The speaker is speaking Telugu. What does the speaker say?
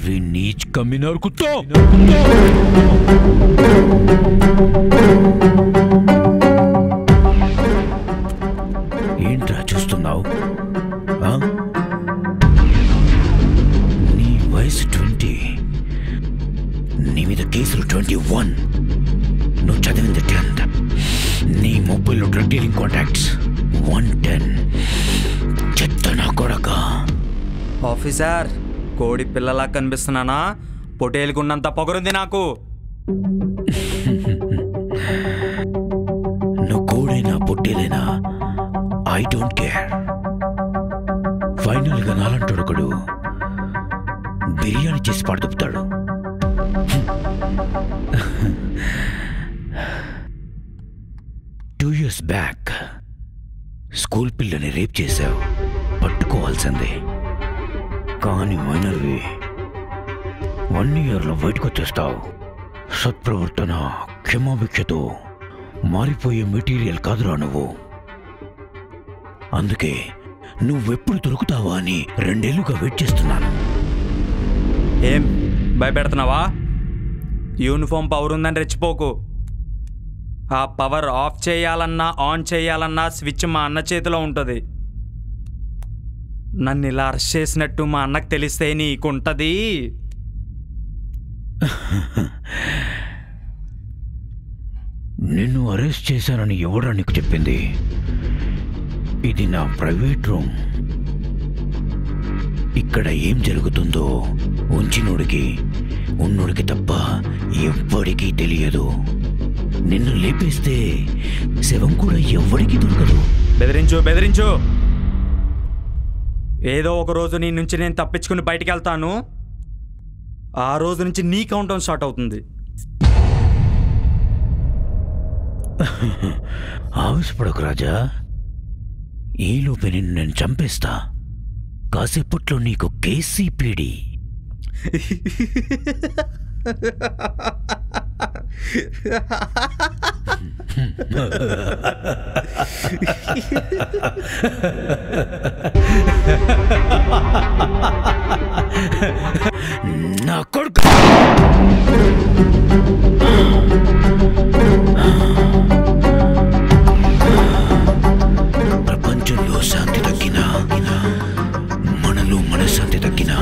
वे नीच कमीना और कुत्तों ఏంట్రా చూస్తున్నావు? నీ వయసు 20, నీ మీద కేసులు 21, నువ్వు చదివింది 10th, నీ మొబైల్లో డ్రగ్ డీలింగ్ కాంటాక్ట్స్ 110. చెత్త నా కొడక. ఆఫీసర్, కోడి పిల్లలా కనిపిస్తున్నానా? పొటేలుకున్నంత పొగరుంది నాకు. నువ్వు కోడైనా పొట్టేలైనా ఐ డోంట్ కేర్. ఫైనల్గా నాలంటాడు ఒకడు బిర్యానీ చేసి పడుతుపుతాడు. 2 years బ్యాక్ స్కూల్ పిల్లని రేప్ చేశావు, పట్టుకోవాల్సిందే. కానీ మైనర్వి 1 yearలో బయటకు వచ్చేస్తావు. సత్ప్రవర్తన క్షమాభిక్షతో మారిపోయే మెటీరియల్ కాదురా నువ్వు. అందుకే నువ్వెప్పుడు దొరుకుతావా అని 2 ఏళ్లుగా వెయిట్ చేస్తున్నాను. ఏం భయపెడుతున్నావా? యూనిఫామ్ పవర్ ఉందని రెచ్చిపోకు. ఆ పవర్ ఆఫ్ చేయాలన్నా ఆన్ చేయాలన్నా స్విచ్ మా అన్న చేతిలో ఉంటుంది. నన్ను ఇలా అరెస్ట్ చేసినట్టు మా అన్నకు తెలిస్తే నీకుంటుంది. నిన్ను అరెస్ట్ చేశానని ఎవరా నీకు చెప్పింది? ఇది నా ప్రైవేట్ రూమ్. ఇక్కడ ఏం జరుగుతుందో ఉంచినోడికి ఉన్నోడికి తప్ప ఎవ్వడికి తెలియదు. నిన్ను లేపేస్తే శవం కూడా ఎవ్వడికి దొరకదు. బెదిరించు బెదిరించు. ఏదో ఒక రోజు నీ నుంచి నేను తప్పించుకుని బయటికి వెళ్తాను. ఆ రోజు నుంచి నీ కౌంట్ స్టార్ట్ అవుతుంది. ఆవేశపడకు రాజా. ఈలోపే నిన్ను నేను చంపేస్తా. కాసేపట్లో నీకు కేసీపీడి. నా కొడుకు ప్రపంచంలో శాంతి తగ్గినా, మనలో మనశ్శాంతి తగ్గినా